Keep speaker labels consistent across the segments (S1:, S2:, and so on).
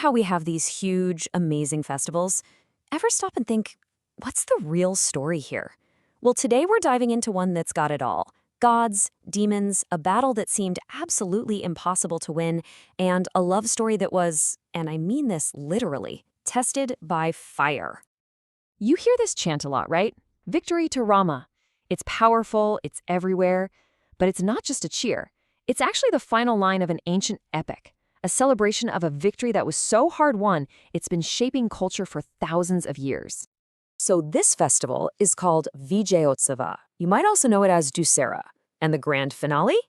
S1: how we have these huge, amazing festivals? Ever stop and think, what's the real story here? Well, today we're diving into one that's got it all. Gods, demons, a battle that seemed absolutely impossible to win, and a love story that was, and I mean this literally, tested by fire. You hear this chant a lot, right? Victory to Rama. It's powerful, it's everywhere, but it's not just a cheer. It's actually the final line of an ancient epic, a celebration of a victory that was so hard-won, it's been shaping culture for thousands of years. So this festival is called Vijayotsava. You might also know it as Dussehra. And the grand finale?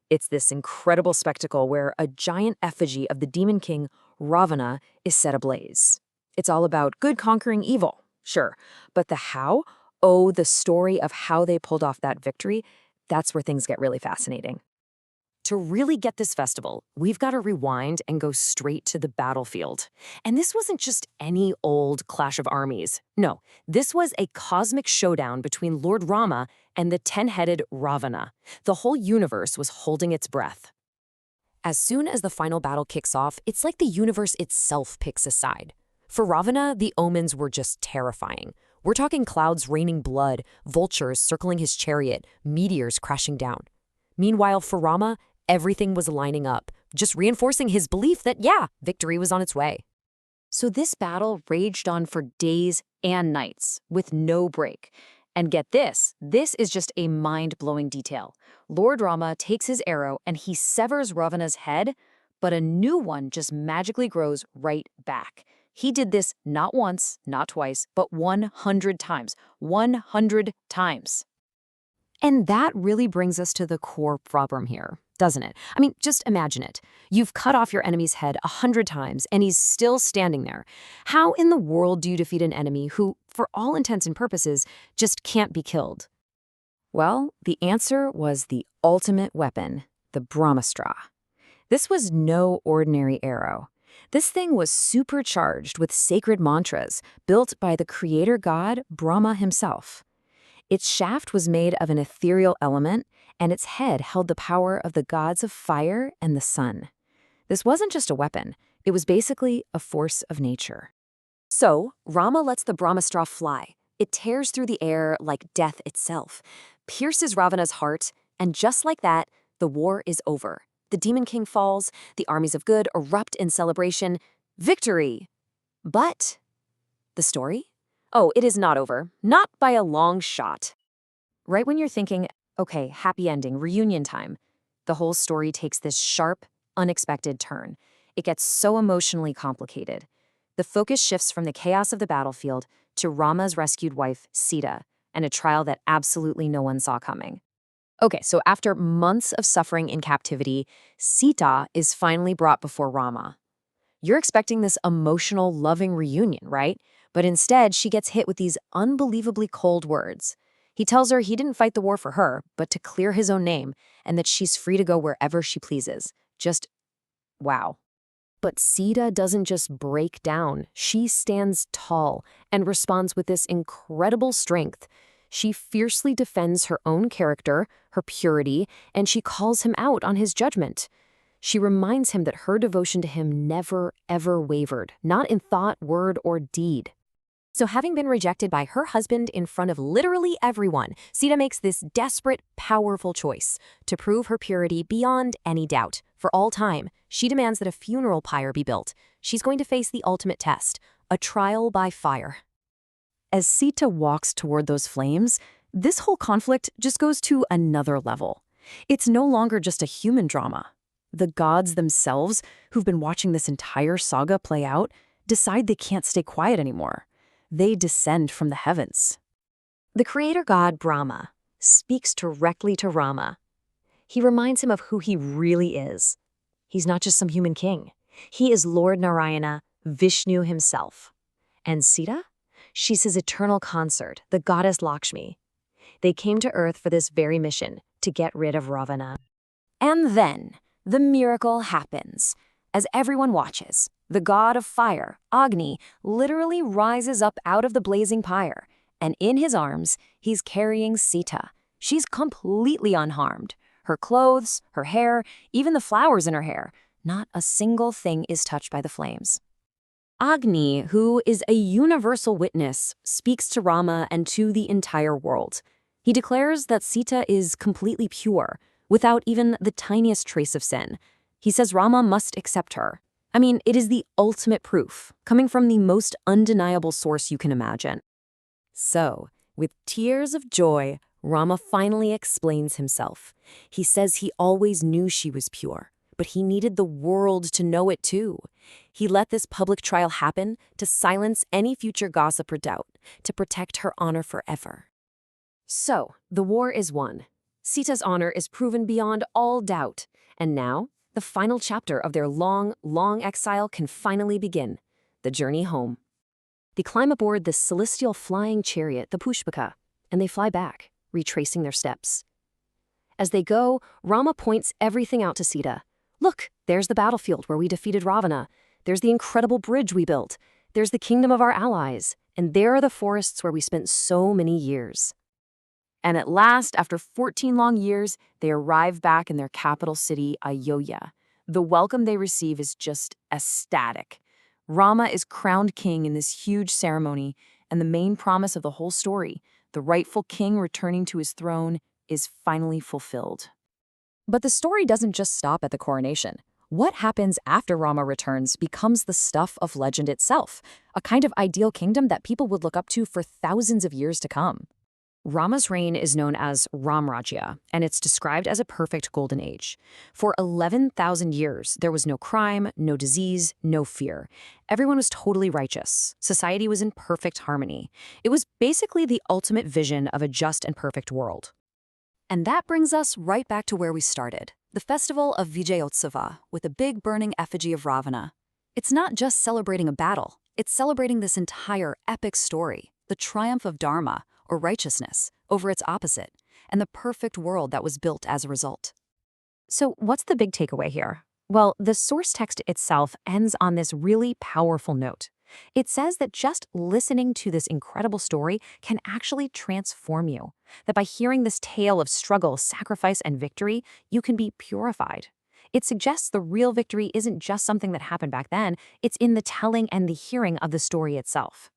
S1: It's this incredible spectacle where a giant effigy of the demon king, Ravana, is set ablaze. It's all about good conquering evil, sure. But the how? Oh, the story of how they pulled off that victory, that's where things get really fascinating. To really get this festival, we've got to rewind and go straight to the battlefield. And this wasn't just any old clash of armies. No, this was a cosmic showdown between Lord Rama and the 10-headed Ravana. The whole universe was holding its breath. As soon as the final battle kicks off, it's like the universe itself picks a side. For Ravana, the omens were just terrifying. We're talking clouds raining blood, vultures circling his chariot, meteors crashing down. Meanwhile, for Rama, everything was lining up, just reinforcing his belief that, yeah, victory was on its way. So this battle raged on for days and nights, with no break. And get this is just a mind-blowing detail. Lord Rama takes his arrow and he severs Ravana's head, but a new one just magically grows right back. He did this not once, not twice, but 100 times. 100 times. And that really brings us to the core problem here, doesn't it? I mean, just imagine it. You've cut off your enemy's head 100 times, and he's still standing there. How in the world do you defeat an enemy who, for all intents and purposes, just can't be killed? Well, the answer was the ultimate weapon, the Brahmastra. This was no ordinary arrow. This thing was supercharged with sacred mantras built by the creator god Brahma himself. Its shaft was made of an ethereal element, and its head held the power of the gods of fire and the sun. This wasn't just a weapon, it was basically a force of nature. So, Rama lets the Brahmastra fly. It tears through the air like death itself, pierces Ravana's heart, and just like that, the war is over. The demon king falls, the armies of good erupt in celebration. Victory! But the story? Oh, it is not over. Not by a long shot. Right when you're thinking, okay, happy ending, reunion time, the whole story takes this sharp, unexpected turn. It gets so emotionally complicated. The focus shifts from the chaos of the battlefield to Rama's rescued wife, Sita, and a trial that absolutely no one saw coming. Okay, so after months of suffering in captivity, Sita is finally brought before Rama. You're expecting this emotional, loving reunion, right? But instead, she gets hit with these unbelievably cold words. He tells her he didn't fight the war for her, but to clear his own name, and that she's free to go wherever she pleases. Just, wow. But Sita doesn't just break down. She stands tall and responds with this incredible strength. She fiercely defends her own character, her purity, and she calls him out on his judgment. She reminds him that her devotion to him never, ever wavered, not in thought, word, or deed. So having been rejected by her husband in front of literally everyone, Sita makes this desperate, powerful choice to prove her purity beyond any doubt. For all time, she demands that a funeral pyre be built. She's going to face the ultimate test, a trial by fire. As Sita walks toward those flames, this whole conflict just goes to another level. It's no longer just a human drama. The gods themselves, who've been watching this entire saga play out, decide they can't stay quiet anymore. They descend from the heavens. The creator god Brahma speaks directly to Rama. He reminds him of who he really is. He's not just some human king. He is Lord Narayana, Vishnu himself. And Sita? She's his eternal consort, the goddess Lakshmi. They came to Earth for this very mission, to get rid of Ravana. And then, the miracle happens. As everyone watches, the god of fire, Agni, literally rises up out of the blazing pyre, and in his arms, he's carrying Sita. She's completely unharmed. Her clothes, her hair, even the flowers in her hair, not a single thing is touched by the flames. Agni, who is a universal witness, speaks to Rama and to the entire world. He declares that Sita is completely pure, without even the tiniest trace of sin. He says Rama must accept her. I mean, it is the ultimate proof, coming from the most undeniable source you can imagine. So, with tears of joy, Rama finally explains himself. He says he always knew she was pure, but he needed the world to know it too. He let this public trial happen to silence any future gossip or doubt, to protect her honor forever. So, the war is won. Sita's honor is proven beyond all doubt, and now, the final chapter of their long, long exile can finally begin, the journey home. They climb aboard this celestial flying chariot, the Pushpaka, and they fly back, retracing their steps. As they go, Rama points everything out to Sita. Look, there's the battlefield where we defeated Ravana. There's the incredible bridge we built. There's the kingdom of our allies. And there are the forests where we spent so many years. And at last, after 14 long years, they arrive back in their capital city, Ayodhya. The welcome they receive is just ecstatic. Rama is crowned king in this huge ceremony, and the main promise of the whole story, the rightful king returning to his throne, is finally fulfilled. But the story doesn't just stop at the coronation. What happens after Rama returns becomes the stuff of legend itself, a kind of ideal kingdom that people would look up to for thousands of years to come. Rama's reign is known as Ramrajya, and it's described as a perfect golden age. For 11,000 years, there was no crime, no disease, no fear. Everyone was totally righteous. Society was in perfect harmony. It was basically the ultimate vision of a just and perfect world. And that brings us right back to where we started, the festival of Vijayotsava, with a big burning effigy of Ravana. It's not just celebrating a battle, it's celebrating this entire epic story, the triumph of Dharma, or righteousness, over its opposite, and the perfect world that was built as a result. So what's the big takeaway here? Well, the source text itself ends on this really powerful note. It says that just listening to this incredible story can actually transform you, that by hearing this tale of struggle, sacrifice, and victory, you can be purified. It suggests the real victory isn't just something that happened back then, it's in the telling and the hearing of the story itself.